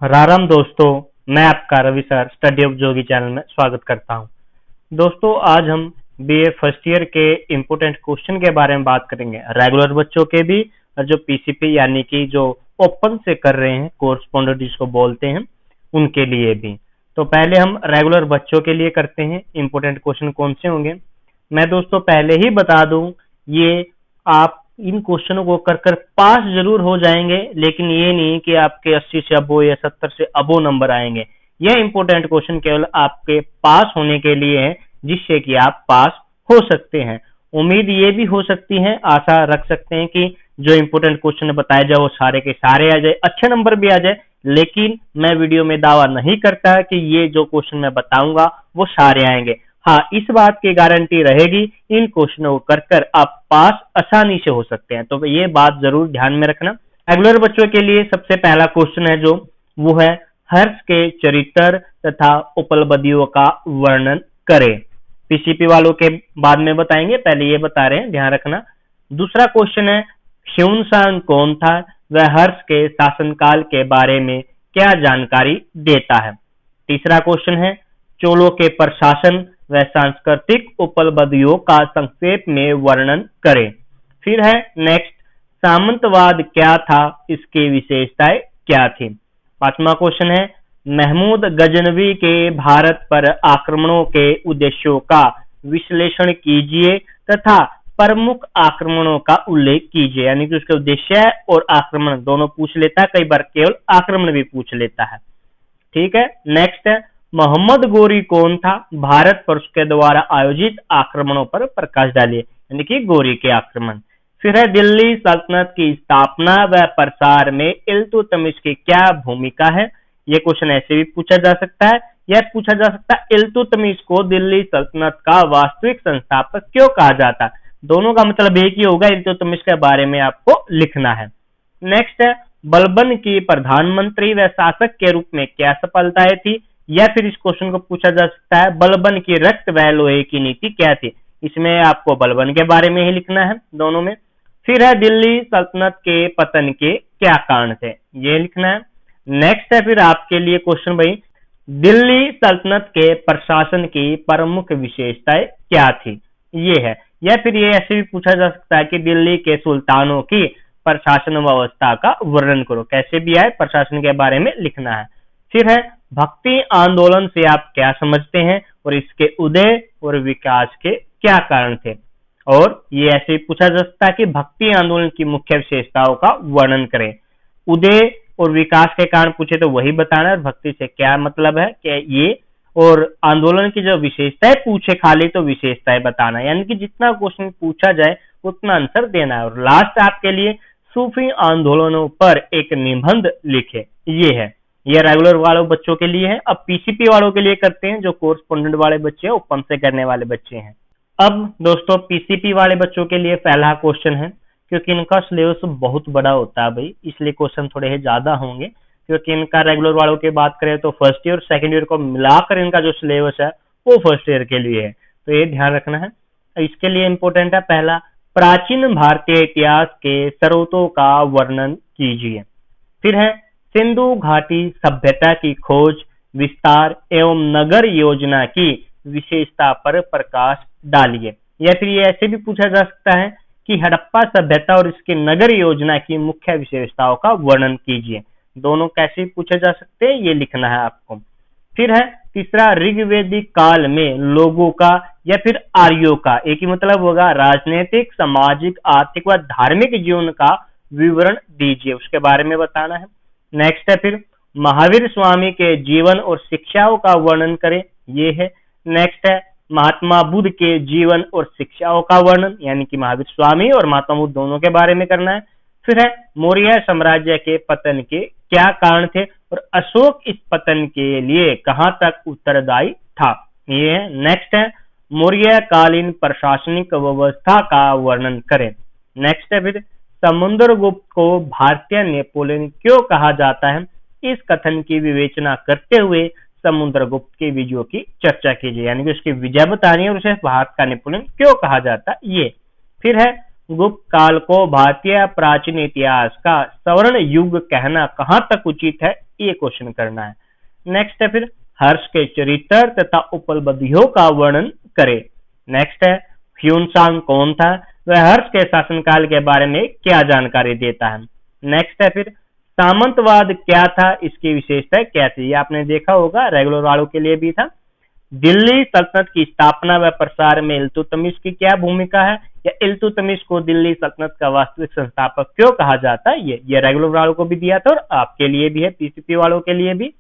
राम दोस्तों, मैं आपका Ravi sir study of Jogi channel में स्वागत करता हूं। दोस्तों, आज हम बीए फर्स्ट ईयर के इम्पोर्टेंट क्वेश्चन के बारे में बात करेंगे, रेगुलर बच्चों के भी और जो पीसीपी यानी कि जो ओपन से कर रहे हैं, कोर्सपोंडेंट जिसको बोलते हैं, उनके लिए भी। तो पहले हम रेगुलर बच्चों के लिए करते हैं, इम्पोर्टेंट क्वेश्चन कौन से होंगे। मैं दोस्तों पहले ही बता दूं, ये आप इन क्वेश्चनों को कर कर पास जरूर हो जाएंगे, लेकिन ये नहीं कि आपके 80 से अबो या 70 से अबो नंबर आएंगे। यह इंपॉर्टेंट क्वेश्चन केवल आपके पास होने के लिए है, जिससे कि आप पास हो सकते हैं। उम्मीद ये भी हो सकती है, आशा रख सकते हैं कि जो इंपॉर्टेंट क्वेश्चन बताए जाए वो सारे के सारे आ जाए, अच्छे नंबर भी आ जाए। लेकिन मैं वीडियो में दावा नहीं करता कि ये जो क्वेश्चन मैं बताऊंगा वो सारे आएंगे। हाँ, इस बात की गारंटी रहेगी, इन क्वेश्चनों को कर कर आप पास आसानी से हो सकते हैं। तो ये बात जरूर ध्यान में रखना। रेगुलर बच्चों के लिए सबसे पहला क्वेश्चन है जो वो है, हर्ष के चरित्र तथा उपलब्धियों का वर्णन करें। पीसीपी वालों के बाद में बताएंगे, पहले ये बता रहे हैं, ध्यान रखना। दूसरा क्वेश्चन है, ह्यून-सांग कौन था, वह हर्ष के शासनकाल के बारे में क्या जानकारी देता है। तीसरा क्वेश्चन है, चोलों के प्रशासन व सांस्कृतिक उपलब्धियों का संक्षेप में वर्णन करें। फिर है नेक्स्ट, सामंतवाद क्या था, इसकी विशेषताएं क्या थी। पांचवा क्वेश्चन है, महमूद गजनवी के भारत पर आक्रमणों के उद्देश्यों का विश्लेषण कीजिए तथा प्रमुख आक्रमणों का उल्लेख कीजिए। यानी कि उसके उद्देश्य और आक्रमण दोनों पूछ लेता है, कई बार केवल आक्रमण भी पूछ लेता है। ठीक है। नेक्स्ट है, मोहम्मद गोरी कौन था, भारत पर उसके द्वारा आयोजित आक्रमणों पर प्रकाश डालिए। यानी कि गोरी के आक्रमण। फिर है, दिल्ली सल्तनत की स्थापना व प्रसार में इल्तुतमिश की क्या भूमिका है। यह क्वेश्चन ऐसे भी पूछा जा सकता है, यह पूछा जा सकता है, इल्तुतमिश को दिल्ली सल्तनत का वास्तविक संस्थापक क्यों कहा जाता। दोनों का मतलब एक ही होगा, इल्तुतमिश के बारे में आपको लिखना है। नेक्स्ट है, बलबन की प्रधानमंत्री व शासक के रूप में क्या सफलताएं थी। या फिर इस क्वेश्चन को पूछा जा सकता है, बलबन की रक्त व लोहे की नीति क्या थी। इसमें आपको बलबन के बारे में ही लिखना है, दोनों में। फिर है, दिल्ली सल्तनत के पतन के क्या कारण थे, ये लिखना है। नेक्स्ट है फिर आपके लिए क्वेश्चन भाई, दिल्ली सल्तनत के प्रशासन की प्रमुख विशेषताएं क्या थी, ये है। या फिर ये ऐसे भी पूछा जा सकता है कि दिल्ली के सुल्तानों की प्रशासन व्यवस्था का वर्णन करो। कैसे भी आए, प्रशासन के बारे में लिखना है। फिर है, भक्ति आंदोलन से आप क्या समझते हैं और इसके उदय और विकास के क्या कारण थे। और ये ऐसे पूछा जा सकता है कि भक्ति आंदोलन की मुख्य विशेषताओं का वर्णन करें। उदय और विकास के कारण पूछे तो वही बताना है, और भक्ति से क्या मतलब है कि ये, और आंदोलन की जो विशेषताएं पूछे खाली तो विशेषताएं बताना है। यानी कि जितना क्वेश्चन पूछा जाए उतना आंसर देना है। और लास्ट आपके लिए, सूफी आंदोलनों पर एक निबंध लिखे, ये है। ये रेगुलर वालों बच्चों के लिए है। अब पीसीपी वालों के लिए करते हैं, जो कोर्सपोंडेंट वाले बच्चे हैं, ओपन से करने वाले बच्चे हैं। अब दोस्तों पीसीपी वाले बच्चों के लिए पहला क्वेश्चन है, क्योंकि इनका सिलेबस बहुत बड़ा होता है भाई, इसलिए क्वेश्चन थोड़े ज्यादा होंगे। क्योंकि इनका रेगुलर वालों की बात करें तो फर्स्ट ईयर और सेकंड ईयर को मिलाकर इनका जो सिलेबस है वो फर्स्ट ईयर के लिए है, तो ये ध्यान रखना है। इसके लिए इंपॉर्टेंट है, पहला, प्राचीन भारतीय इतिहास के स्रोतों का वर्णन कीजिए। फिर है, सिंधु घाटी सभ्यता की खोज, विस्तार एवं नगर योजना की विशेषता पर प्रकाश डालिए। या फिर ये ऐसे भी पूछा जा सकता है कि हड़प्पा सभ्यता और इसकी नगर योजना की मुख्य विशेषताओं का वर्णन कीजिए। दोनों कैसे पूछे जा सकते हैं, ये लिखना है आपको। फिर है, तीसरा, ऋग्वेदिक काल में लोगों का या फिर आर्यों का, एक ही मतलब होगा, राजनीतिक, सामाजिक, आर्थिक व धार्मिक जीवन का विवरण दीजिए, उसके बारे में बताना है। नेक्स्ट है फिर, महावीर स्वामी के जीवन और शिक्षाओं का वर्णन करें, ये है। नेक्स्ट है, महात्मा बुद्ध के जीवन और शिक्षाओं का वर्णन, यानी कि महावीर स्वामी और महात्मा बुद्ध दोनों के बारे में करना है। फिर है, मौर्य साम्राज्य के पतन के क्या कारण थे और अशोक इस पतन के लिए कहां तक उत्तरदायी था, ये है। नेक्स्ट है, मौर्य कालीन प्रशासनिक व्यवस्था का वर्णन करें। नेक्स्ट है फिर, समुद्रगुप्त को भारतीय नेपोलियन क्यों कहा जाता है, इस कथन की विवेचना करते हुए समुद्रगुप्त के विजयों की चर्चा कीजिए। यानी कि उसकी विजय बतानी है और उसे भारत का नेपोलियन क्यों कहा जाता है, ये। फिर है, गुप्त काल को भारतीय प्राचीन इतिहास का स्वर्ण युग कहना कहां तक उचित है, ये क्वेश्चन करना है। नेक्स्ट है फिर हर्ष के चरित्र तथा उपलब्धियों का वर्णन करें। नेक्स्ट है ह्यूनसांग कौन था, वह हर्ष के शासनकाल के बारे में क्या जानकारी देता है। नेक्स्ट है फिर सामंतवाद क्या था, इसकी विशेषता क्या थी, ये आपने देखा होगा, रेगुलर वालों के लिए भी था। दिल्ली सल्तनत की स्थापना व प्रसार में इल्तुतमिश की क्या भूमिका है, या इल्तुतमिश को दिल्ली सल्तनत का वास्तविक संस्थापक क्यों कहा जाता है, ये रेगुलर वालों को भी दिया था और आपके लिए भी है, पीसीपी वालों के लिए भी।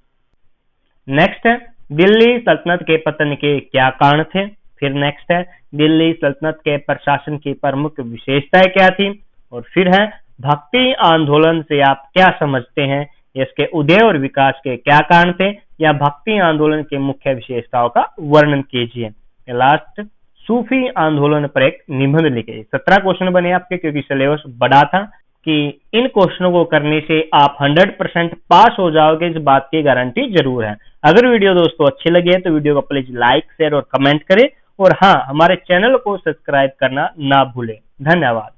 नेक्स्ट है दिल्ली सल्तनत के पतन के क्या कारण थे। फिर नेक्स्ट है दिल्ली सल्तनत के प्रशासन की प्रमुख विशेषताएं क्या थी। और फिर है भक्ति आंदोलन से आप क्या समझते हैं, इसके उदय और विकास के क्या कारण थे, या भक्ति आंदोलन के मुख्य विशेषताओं का वर्णन कीजिए। लास्ट सूफी आंदोलन पर एक निबंध लिखिए। 17 क्वेश्चन बने आपके, क्योंकि सिलेबस बड़ा था कि इन क्वेश्चनों को करने से आप 100% पास हो जाओगे, इस बात की गारंटी जरूर है। अगर वीडियो दोस्तों अच्छी लगी है तो वीडियो को प्लीज लाइक शेयर और कमेंट करें, और हाँ, हमारे चैनल को सब्सक्राइब करना ना भूलें। धन्यवाद।